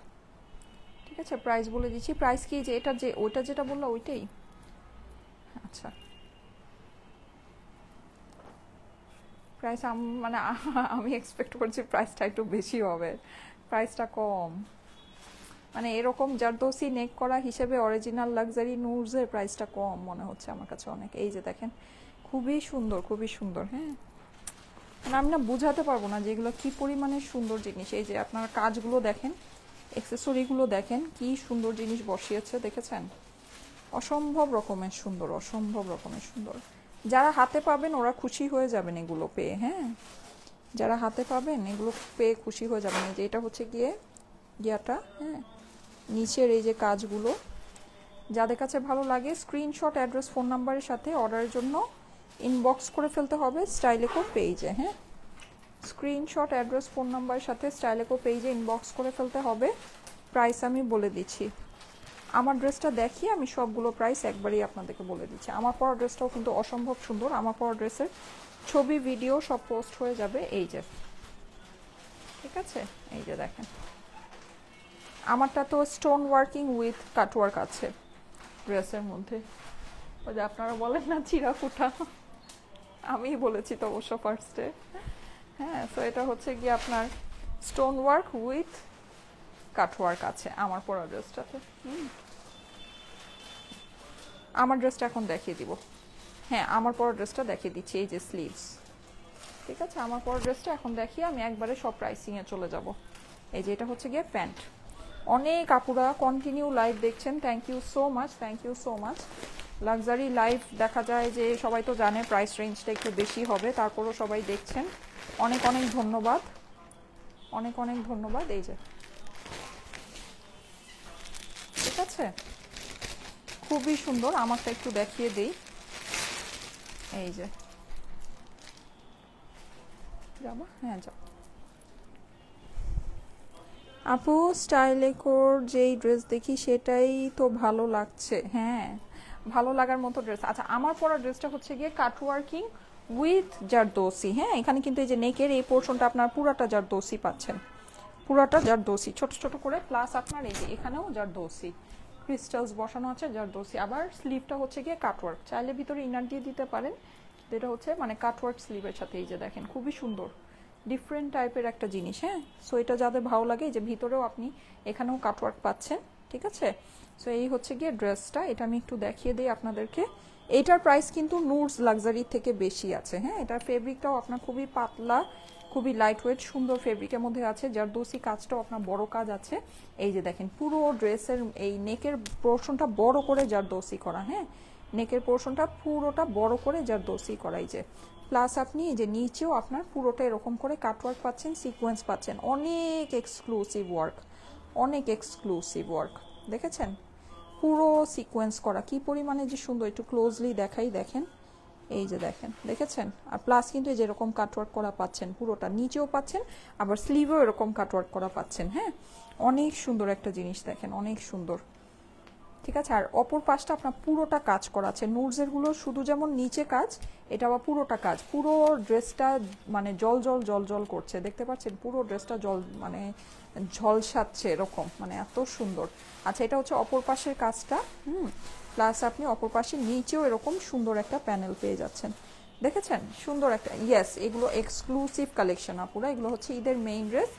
ঠিক আছে, প্রাইস বলে দিচ্ছি। প্রাইস কি, যে এটা যে ওইটা যেটা বললো ওইটাই? আচ্ছা, প্রাইস মানে আমি এক্সপেক্ট করছি প্রাইসটা একটু বেশি হবে, প্রাইসটা কম। মানে এরকম জারদৌসি নেক করা হিসেবে অরিজিনাল লাক্সারি নুরজের প্রাইসটা কম মনে হচ্ছে আমার কাছে অনেক। এই যে দেখেন, খুবই সুন্দর, খুবই সুন্দর। হ্যাঁ, মানে আমি না বুঝাতে পারবো না যেগুলো কি পরিমাণে সুন্দর জিনিস। এই যে আপনার কাজগুলো দেখেন, অ্যাক্সেসরিগুলো দেখেন, কি সুন্দর জিনিস বসিয়েছে, দেখেছেন? অসম্ভব রকমের সুন্দর, অসম্ভব রকমের সুন্দর। যারা হাতে পাবেন ওরা খুশি হয়ে যাবেন এগুলো পেয়ে। হ্যাঁ, যারা হাতে পাবেন এগুলো পেয়ে খুশি হয়ে যাবেন। এই যে এটা হচ্ছে গিয়ে গিয়াটা, হ্যাঁ, নিচের এই যে কাজগুলো। যাদের কাছে ভালো লাগে স্ক্রিনশট, অ্যাড্রেস, ফোন নাম্বারের সাথে অর্ডারের জন্য ইনবক্স করে ফেলতে হবে স্টাইলেকো পেজে। হ্যাঁ, স্ক্রিনশট, অ্যাড্রেস, ফোন নাম্বারের সাথে স্টাইলেকো পেজে ইনবক্স করে ফেলতে হবে। প্রাইস আমি বলে দিচ্ছি, আমার ড্রেসটা দেখিয়ে আমি সবগুলো প্রাইস একবারই আপনাদেরকে বলে দিচ্ছি। আমার পরা ড্রেসটাও কিন্তু অসম্ভব সুন্দর, আমার পরা ড্রেসের ছবি, ভিডিও সব পোস্ট হয়ে যাবে। এই যে, ঠিক আছে, এই যে দেখেন, আমারটা তো স্টোন ওয়ার্কিং উইথ কাটওয়ার্ক আছে ড্রেসের মধ্যে। ওই যে আপনারা বলেন না চিরা ফুটা, আমিই বলেছি তো অবশ্য ফার্স্টে। হ্যাঁ, তো এটা হচ্ছে গিয়ে আপনার স্টোন ওয়ার্ক উইথ কাটওয়ার্ক আছে আমার পরা ড্রেসটাতে। আমার ড্রেসটা এখন দেখিয়ে দিব। হ্যাঁ আমার পরা ড্রেসটা দেখিয়ে দিচ্ছি, এই যে স্লিভস। ঠিক আছে, আমার পরা ড্রেসটা এখন দেখিয়ে আমি একবারে সব প্রাইসিংয়ে চলে যাব। এই যে এটা হচ্ছে গিয়ে প্যান্ট। অনেক আপুরা কন্টিনিউ লাইভ দেখছেন, thank you so much, thank you so much. Luxury live দেখা যায় যে সবাই তো জানে প্রাইস রেঞ্জটা একটু বেশি হবে, তারপরও সবাই দেখছেন, অনেক অনেক ধন্যবাদ, অনেক অনেক ধন্যবাদ। এই যে ঠিক আছে, খুবই সুন্দর, আমারটা একটু দেখিয়ে দিই। এই যে যাবো, হ্যাঁ যাও আপু, স্টাইলেকোর যেই ড্রেস দেখি সেটাই তো ভালো লাগছে। হ্যাঁ ভালো লাগার মতো ড্রেস। আচ্ছা আমার পরা ড্রেসটা হচ্ছে গিয়ে কাটওয়ার্কিং উইথ জারদোসি। হ্যাঁ এখানে কিন্তু এই যে নেকের এই পোর্শনটা আপনার পুরাটা জারদোসি পাচ্ছেন, পুরাটা জারদোসি ছোট ছোট করে, প্লাস আপনার এই যে এখানেও জারদোসি ক্রিস্টালস বসানো আছে জারদোসি। আবার স্লিভটা হচ্ছে গিয়ে কাটওয়ার্ক, চাইলে ভিতরে ইনার দিয়ে দিতে পারেন, যেটা হচ্ছে মানে কাটওয়ার্ক স্লিভের সাথে। এই যে দেখেন খুবই সুন্দর ডিফারেন্ট টাইপের একটা জিনিস। হ্যাঁ সো এটা যাদের ভালো লাগে, যে ভিতরেও আপনি এখানেও কাটওয়ার্ক পাচ্ছেন। ঠিক আছে, সো এই হচ্ছে গিয়ে ড্রেসটা, এটা আমি একটু দেখিয়ে দিই আপনাদেরকে। এইটার প্রাইস কিন্তু নুরস লাক্সারি থেকে বেশি আছে। হ্যাঁ এটার ফেব্রিকটাও আপনার খুবই পাতলা, খুবই লাইট ওয়েট, সুন্দর ফেব্রিকের মধ্যে আছে। জারদোসি কাজটাও আপনার বড় কাজ আছে। এই যে দেখেন পুরো ড্রেসের এই নেকের পোর্শনটা বড় করে জারদোসি করা। হ্যাঁ নেকের পোর্শনটা পুরোটা বড় করে জারদোসি করা। এই যে প্লাস আপনি এই যে নিচেও আপনার পুরোটা এরকম করে কাটওয়ার্ক পাচ্ছেন, সিকোয়েন্স পাচ্ছেন, অনেক এক্সক্লুসিভ ওয়ার্ক, অনেক এক্সক্লুসিভ ওয়ার্ক। দেখেছেন পুরো সিকোয়েন্স করা, কি পরিমাণে যে সুন্দর, একটু ক্লোজলি দেখাই, দেখেন এই যে দেখেন, দেখেছেন। আর প্লাস কিন্তু এই যে এরকম কাটওয়ার্ক করা পাচ্ছেন, পুরোটা নিচেও পাচ্ছেন, আবার স্লিভেও এরকম কাটওয়ার্ক করা পাচ্ছেন। হ্যাঁ অনেক সুন্দর একটা জিনিস, দেখেন অনেক সুন্দর। ঠিক আছে, আর অপর পাশটা আপনার পুরোটা কাজ করা আছে। নুডসের গুলো শুধু যেমন নিচে কাজ, এটা আবার পুরোটা কাজ, পুরো ড্রেসটা মানে জল জল জল জল করছে, দেখতে পাচ্ছেন পুরো ড্রেসটা জল মানে ঝলসাচ্ছে এরকম, মানে এত সুন্দর। আচ্ছা এটা হচ্ছে অপর পাশের কাজটা। প্লাস আপনি অপর পাশে নিচেও এরকম সুন্দর একটা প্যানেল পেয়ে যাচ্ছেন, দেখেছেন সুন্দর একটা। ইয়েস এগুলো এক্সক্লুসিভ কালেকশন আপুরা, এগুলো হচ্ছে ঈদের মেইন ড্রেস,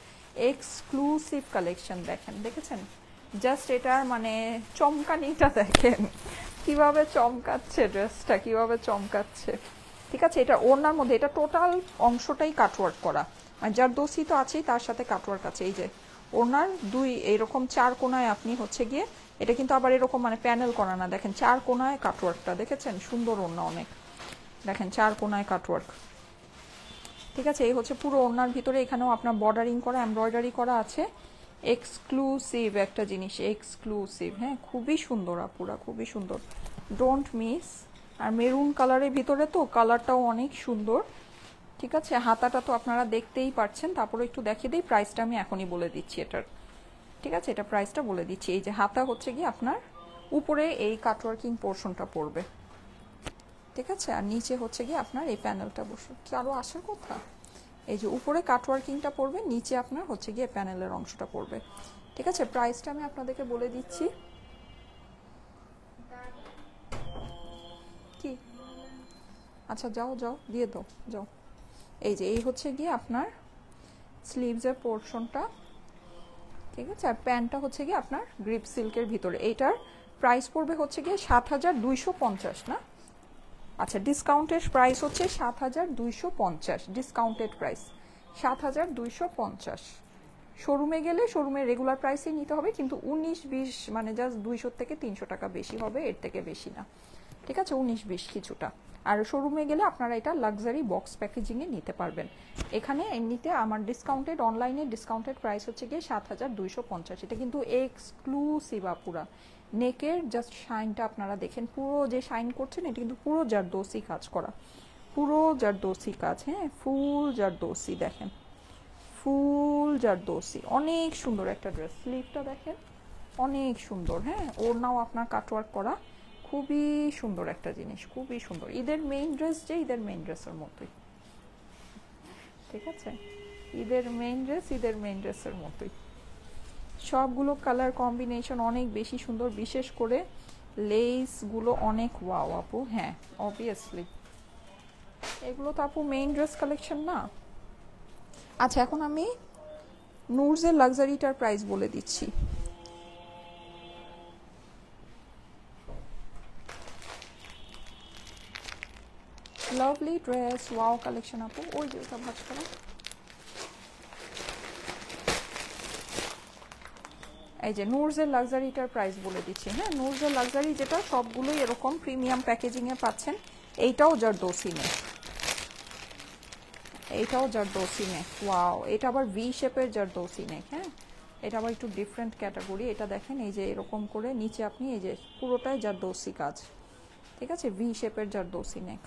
এক্সক্লুসিভ কালেকশন। দেখেন দেখেছেন জাস্ট এটার মানে চমকানিটা দেখেন, কিভাবে চমকাচ্ছে ড্রেসটা, কিভাবে চমকাচ্ছে। ঠিক আছে, এটা ওড়নার মধ্যে এটা টোটাল অংশটাই কাটওয়ার্ক করা, আর জারদোসি তো আছেই, তার সাথে কাটওয়ার্ক আছে। এই যে ওড়নার দুই এরকম চার কোনায় আপনি হচ্ছে গিয়ে, এটা কিন্তু আবার এরকম মানে প্যানেল করা না, দেখেন চার কোনায় কাটওয়ার্কটা, দেখেছেন সুন্দর ওড়না অনেক, দেখেন চার কোনায় কাটওয়ার্ক। ঠিক আছে, এই হচ্ছে পুরো ওড়নার ভিতরে, এখানেও আপনার বর্ডারিং করা, এমব্রয়ডারি করা আছে, এক্সক্লুসিভ একটা জিনিস, এক্সক্লুসিভ। হ্যাঁ খুবই সুন্দর আপুরা, খুবই সুন্দর, ডোন্ট মিস। আর মেরুন কালারের ভিতরে তো কালারটাও অনেক সুন্দর। ঠিক আছে, হাতাটা তো আপনারা দেখতেই পাচ্ছেন, তারপরে একটু দেখিয়ে দিই প্রাইসটা, আমি এখনই বলে দিচ্ছি এটার। ঠিক আছে, এটা প্রাইসটা বলে দিচ্ছি। এই যে হাতা হচ্ছে কি আপনার উপরে এই কাটওয়ার্কিং পোর্শনটা পড়বে। ঠিক আছে, আর নিচে হচ্ছে কি আপনার এই প্যানেলটা বসে, কি আরো আসার কথা, এই যে উপরে কাটওয়ার্কিংটা পড়বে, নিচে আপনার হচ্ছে গিয়ে প্যানেলের অংশটা পড়বে। ঠিক আছে, প্রাইসটা আমি আপনাদেরকে বলে দিচ্ছি। কি আচ্ছা যাও যাও দিয়ে দাও যাও। এই যে এই হচ্ছে গিয়ে আপনার স্লিভসের পোর্শনটা। ঠিক আছে, আর প্যান্টটা হচ্ছে গিয়ে আপনার গ্রিপ সিল্কের ভিতরে। এইটার প্রাইস পড়বে হচ্ছে গিয়ে ৭,২৫০ না, আচ্ছা ডিসকাউন্টেড প্রাইস হচ্ছে ৭,২৫০, ডিসকাউন্টেড প্রাইস ৭,২৫০। শোরুমে গেলে শোরুমের রেগুলার প্রাইসেই নিতে হবে, কিন্তু ১৯-২০ মানে জাস্ট ২০০ থেকে ৩০০ টাকা বেশি হবে, এর থেকে বেশি না। ঠিক আছে, ১৯-২০ কিছুটা। আর শোরুমে গেলে আপনারা এটা লাক্সারি বক্স প্যাকেজিংয়ে নিতে পারবেন। এখানে এমনিতে আমার ডিসকাউন্টেড অনলাইনে ডিসকাউন্টেড প্রাইস হচ্ছে গিয়ে ৭,২৫০। এটা কিন্তু এক্সক্লুসিভ আপুরা। নেকের জাস্ট শাইনটা আপনারা দেখেন, পুরো যে শাইন করছেন এটা কিন্তু পুরো জারদোসি কাজ করা, পুরো জারদোসি কাজ। হ্যাঁ ফুল জারদোসি, দেখেন ফুল জারদোসি, অনেক সুন্দর একটা ড্রেস। স্লিভটা দেখেন অনেক সুন্দর। হ্যাঁ ওড়নাও আপনার কাটওয়ার্ক করা, খুবই সুন্দর একটা জিনিস, খুবই সুন্দর। ঈদের মেইন ড্রেস যে ঈদের মেইন ড্রেসের মতোই। ঠিক আছে, ঈদের মেইন ড্রেস ঈদের মেইন ড্রেসের মতোই। সবগুলো কালার কম্বিনেশন অনেক বেশি সুন্দর, বিশেষ করে লেসগুলো অনেক ওয়াও আপু। হ্যাঁ অবভিয়াসলি এগুলো তো আপু মেইন ড্রেস কালেকশন না। আচ্ছা এখন আমি নুরসের লাক্সারিটার প্রাইস বলে দিচ্ছি। লাভলি ড্রেস, ওয়াও কালেকশন আপু। ওই যে ওটা ভাঁজ করা, এই যে নুরজের লাক্সারিটার প্রাইস বলে দিচ্ছি। হ্যাঁ, নুরজের লাক্সারি যেটা সবগুলোই এরকম প্রিমিয়াম প্যাকেজিংয়ে পাচ্ছেন। এইটাও জারদোসি নেক, এইটাও জারদোসি নেক। ওয়াও, এটা আবার ভি শেপের জারদোসি নেক। হ্যাঁ, এটা আবার একটু ডিফারেন্ট ক্যাটাগরি। এটা দেখেন এই যে এরকম করে নিচে আপনি এই যে পুরোটাই জারদোসি কাজ, ঠিক আছে, ভি শেপের জারদোসি নেক।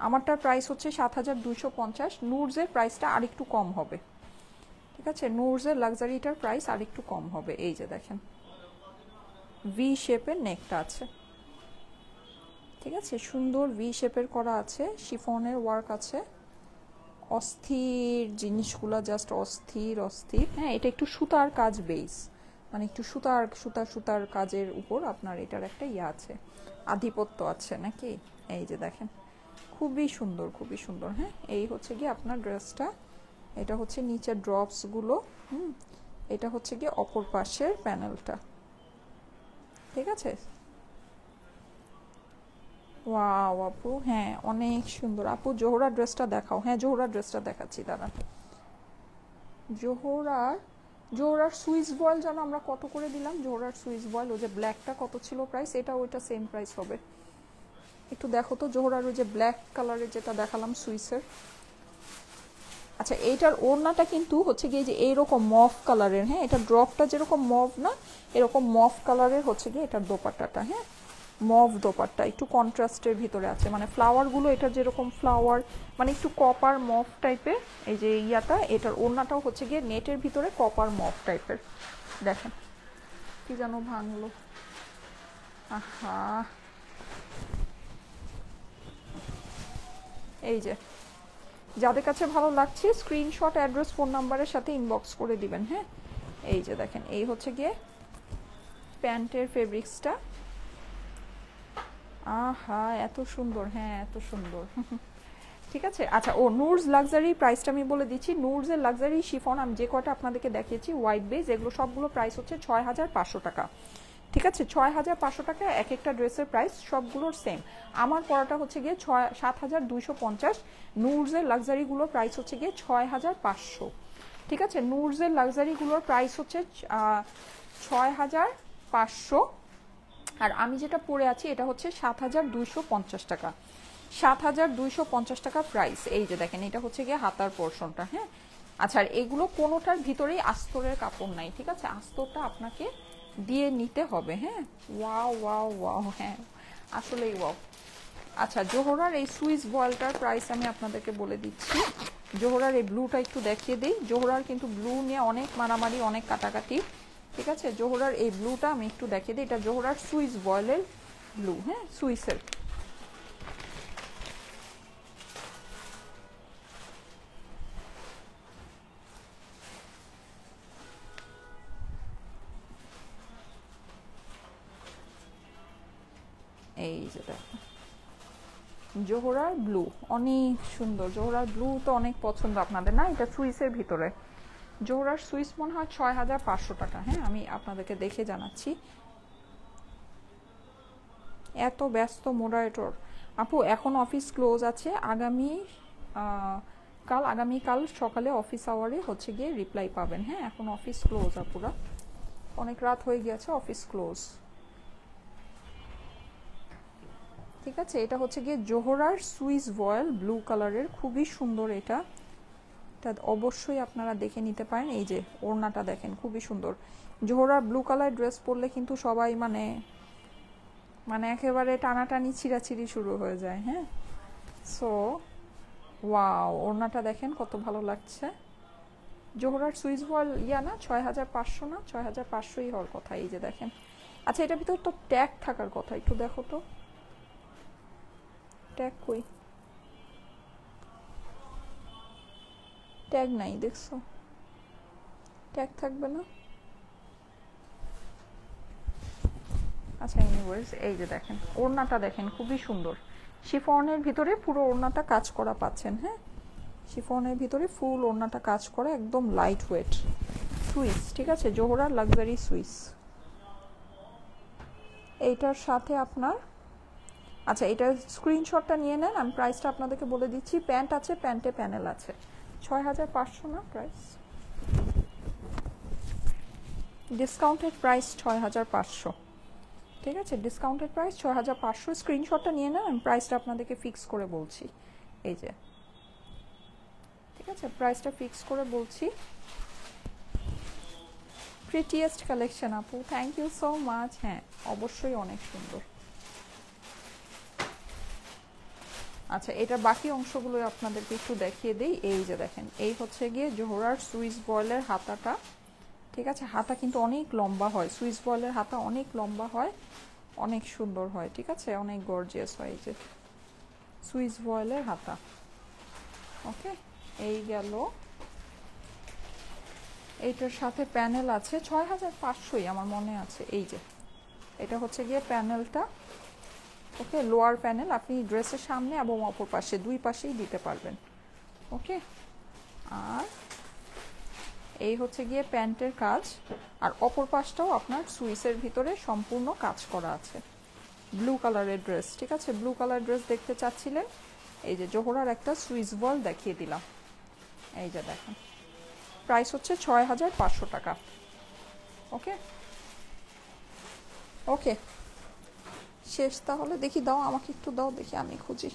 আমারটার প্রাইস হচ্ছে 7250। নুরজের প্রাইসটা আরেকটু কম হবে, ঠিক আছে, নুরজের লাক্সারিটার প্রাইস আরেকটু কম হবে। এই যে দেখেন ভি শেপের নেকটা আছে, ঠিক আছে, সুন্দর ভি শেপের করা আছে, শিফনের ওয়ার্ক আছে, অস্থির জিনিসগুলো, জাস্ট অস্থির অস্থির। হ্যাঁ, এটা একটু সুতার কাজ বেস, মানে একটু সুতার কাজের উপর আপনার এটার একটা ইয়ে আছে, আধিপত্য আছে নাকি। এই যে দেখেন খুবই সুন্দর, খুবই সুন্দর। হ্যাঁ, এই হচ্ছে গিয়ে আপনার ড্রেসটা, এটা হচ্ছে নিচের ড্রপসগুলো, এটা হচ্ছে গিয়ে অপর পাশের প্যানেলটা, ঠিক আছে। ওয়াও আপু, হ্যাঁ অনেক সুন্দর আপু। জোহরা ড্রেসটা দেখাও। হ্যাঁ, জোহরা ড্রেসটা দেখাচ্ছি দাঁড়া। জোহরার সুইস বয়েল যেন আমরা কত করে দিলাম? জোহরার সুইস বয়েল ওই যে ব্ল্যাকটা কত ছিল প্রাইস? এটা ওইটা সেম প্রাইস হবে। একটু দেখো তো জোহরার ওই যে ব্ল্যাক কালারের যেটা দেখালাম সুইসের। আচ্ছা, এইটার ওড়নাটা কিন্তু হচ্ছে গিয়ে যে এইরকম মফ কালারের। হ্যাঁ, এটা ড্রপটা যেরকম মফ না, এরকম মফ কালারের হচ্ছে গিয়ে এটার দোপাট্টাটা। হ্যাঁ, মভ দোপাট্টা, একটু কন্ট্রাস্টের ভিতরে আছে, মানে ফ্লাওয়ারগুলো এটা যেরকম ফ্লাওয়ার, মানে একটু কপার মভ টাইপের। এই যে ইয়াটা, এটার ওড়নাটাও হচ্ছে গিয়ে নেটের ভিতরে কপার মভ টাইপের। দেখেন কি যেন ভাঙলো, আহা। এই যে যাদের কাছে ভালো লাগছে স্ক্রিনশট, অ্যাড্রেস, ফোন নাম্বারের সাথে ইনবক্স করে দিবেন। হ্যাঁ, এই যে দেখেন এই হচ্ছে গিয়ে প্যান্টের ফেব্রিক্সটা। আহা এত সুন্দর, হ্যাঁ এত সুন্দর। ঠিক আছে। আচ্ছা, ও নুরজ লাক্সারি প্রাইসটা আমি বলে দিচ্ছি। নুরজের লাক্সারি শিফন আমি যে কয়টা আপনাদেরকে দেখিয়েছি হোয়াইট বেজ, এগুলো সবগুলো প্রাইস হচ্ছে 6500 টাকা। ঠিক আছে, 6500 টাকা এক একটা ড্রেসের প্রাইস, সবগুলোর সেম। আমার পড়াটা হচ্ছে গিয়ে 7250। নুরজের লাক্সারিগুলোর প্রাইস হচ্ছে গিয়ে 6500। ঠিক আছে, নুরজের লাক্সারিগুলোর প্রাইস হচ্ছে 6500। আর আমি যেটা পরে আছি এটা হচ্ছে 7250 টাকা। 7250 টাকা প্রাইস। এই যে দেখেন এটা হচ্ছে গিয়ে হাতার পোর্শনটা। হ্যাঁ, আচ্ছা, আর এগুলো কোনোটার ভিতরেই আস্তরের কাপড় নাই, ঠিক আছে, আস্তরটা আপনাকে দিয়ে নিতে হবে। হ্যাঁ, ওয়াও ওয়াও ওয়াও, হ্যাঁ আসলেই ওয়াও। আচ্ছা, জোহরার এই সুইস বয়েলটার প্রাইস আমি আপনাদেরকে বলে দিচ্ছি। জোহরার এই ব্লুটা একটু দেখিয়ে দিই। জোহরার কিন্তু ব্লু নিয়ে অনেক মারামারি, অনেক কাটাকাটি। ঠিক আছে, জোহরার এই ব্লুটা আমি একটু দেখিয়ে দিই। এটা জোহরার সুইস বয়েলের ব্লু। হ্যাঁ, সুইসের। এই যে দেখো জোহরার ব্লু, অনেক সুন্দর। জোহরার ব্লু তো অনেক পছন্দ আপনাদের না? এটা সুইসের ভিতরে। জোহরার সুইস মনে হয় 6500 টাকা। হ্যাঁ, আমি আপনাদেরকে দেখে জানাচ্ছি। এত ব্যস্ত মোডারেটর আপু, এখন অফিস ক্লোজ আছে। আগামীকাল সকালে অফিস আওয়ারে হচ্ছে গিয়ে রিপ্লাই পাবেন। হ্যাঁ, এখন অফিস ক্লোজ আপুরা, অনেক রাত হয়ে গিয়েছে, অফিস ক্লোজ। ঠিক আছে, এটা হচ্ছে গিয়ে জোহরার সুইস ভয়েল ব্লু কালারের, খুবই সুন্দর। এটা অবশ্যই আপনারা দেখে নিতে পারেন। এই যে ওড়নাটা দেখেন, খুবই সুন্দর। জোহরার ব্লু কালার ড্রেস পরলে কিন্তু সবাই মানে একেবারে টানাটানি ছিঁড়াছিঁড়ি শুরু হয়ে যায়। হ্যাঁ, সো ওয়াও, ওড়নাটা দেখেন কত ভালো লাগছে। জোহরার সুইস ভয়েল ইয়া না 6500 না, 6500ই হওয়ার কথা। এই যে দেখেন। আচ্ছা, এটার ভিতর তো ট্যাগ থাকার কথা, একটু দেখো তো ট্যাগ কই? ট্যাগ নাই, দেখছো? ট্যাগ থাকবে না? আচ্ছা, এনিওয়েজ এই যে দেখেন ওড়নাটা দেখেন, খুবই সুন্দর। শিফনের ভিতরে পুরো ওড়নাটা কাজ করা পাচ্ছেন। হ্যাঁ, শিফনের ভিতরে ফুল ওড়নাটা কাজ করা, একদম লাইট ওয়েট সুইস। ঠিক আছে, জোহরার লাক্সারি সুইস। এইটার সাথে আপনার আচ্ছা, এটা স্ক্রিনশটটা নিয়ে নেন, আমি প্রাইসটা আপনাদেরকে বলে দিচ্ছি। প্যান্ট আছে, প্যান্টে প্যানেল আছে, 6500 না প্রাইস, ডিসকাউন্টেড প্রাইস 6500। ঠিক আছে, ডিসকাউন্টেড প্রাইস 6500। স্ক্রিনশটটা নিয়ে নেন, আমি প্রাইসটা আপনাদেরকে ফিক্স করে বলছি। এই যে, ঠিক আছে, প্রাইসটা ফিক্স করে বলছি। প্রিটিয়েস্ট কালেকশন আপু, থ্যাংক ইউ সো মাচ। হ্যাঁ, অবশ্যই অনেক সুন্দর। আচ্ছা, এটা বাকি অংশগুলো আপনাদেরকে একটু দেখিয়ে দিই। এই যে দেখেন, এই হচ্ছে গিয়ে জোহরার সুইস বয়েলের হাতাটা। ঠিক আছে, হাতা কিন্তু অনেক লম্বা হয়, সুইস বয়েলের হাতা অনেক লম্বা হয়, অনেক সুন্দর হয়। ঠিক আছে, অনেক গর্জিয়াস হয়। এই যে সুইস বয়েলের হাতা। ওকে, এই গেল। এইটার সাথে প্যানেল আছে, 6500ই আমার মনে আছে। এই যে, এটা হচ্ছে গিয়ে প্যানেলটা। ওকে, লোয়ার প্যানেল আপনি ড্রেসের সামনে এবং অপর পাশে, দুই পাশেই দিতে পারবেন। ওকে, আর এই হচ্ছে গিয়ে প্যান্টের কাজ, আর অপর পাশটাও আপনার সুইসের ভিতরে সম্পূর্ণ কাজ করা আছে। ব্লু কালারের ড্রেস। ঠিক আছে, ব্লু কালার ড্রেস দেখতে চাচ্ছিলেন, এই যে জোহরার একটা সুইস বল দেখিয়ে দিলাম। এই যে দেখেন, প্রাইস হচ্ছে 6500 টাকা। ওকে ওকে, শেষ তাহলে। দেখি, দাও আমাকে একটু দাও, দেখি আমি খুঁজি।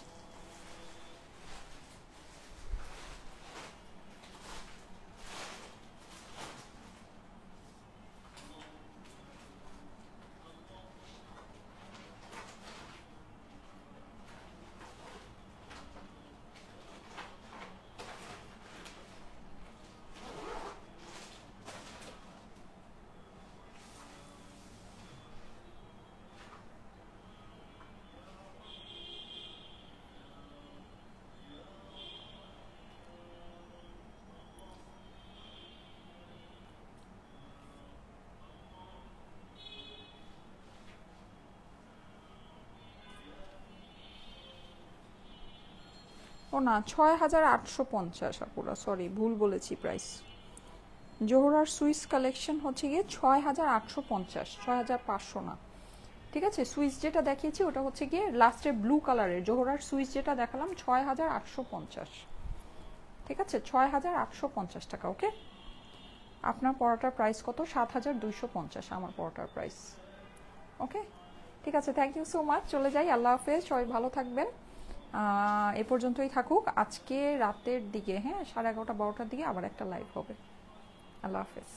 ও না, 6850 আপুরা, সরি ভুল বলেছি প্রাইস। জোহরার সুইস কালেকশন হচ্ছে গিয়ে 6850, 6500 না। ঠিক আছে, সুইস যেটা দেখিয়েছি ওটা হচ্ছে গিয়ে লাস্টে ব্লু কালারের জোহরার সুইস যেটা দেখালাম 6850। ঠিক আছে, 6850 টাকা। ওকে, আপনার পরোটার প্রাইস কত? 7250 আমার পরোটার প্রাইস। ওকে, ঠিক আছে, থ্যাংক ইউ সো মাচ। চলে যাই, আল্লাহ হাফেজ, সবাই ভালো থাকবেন। এ পর্যন্তই থাকুক। আজকে রাতের দিকে, হ্যাঁ, 11:30 12টার দিকে আবার একটা লাইভ হবে। আল্লাহ হাফেজ।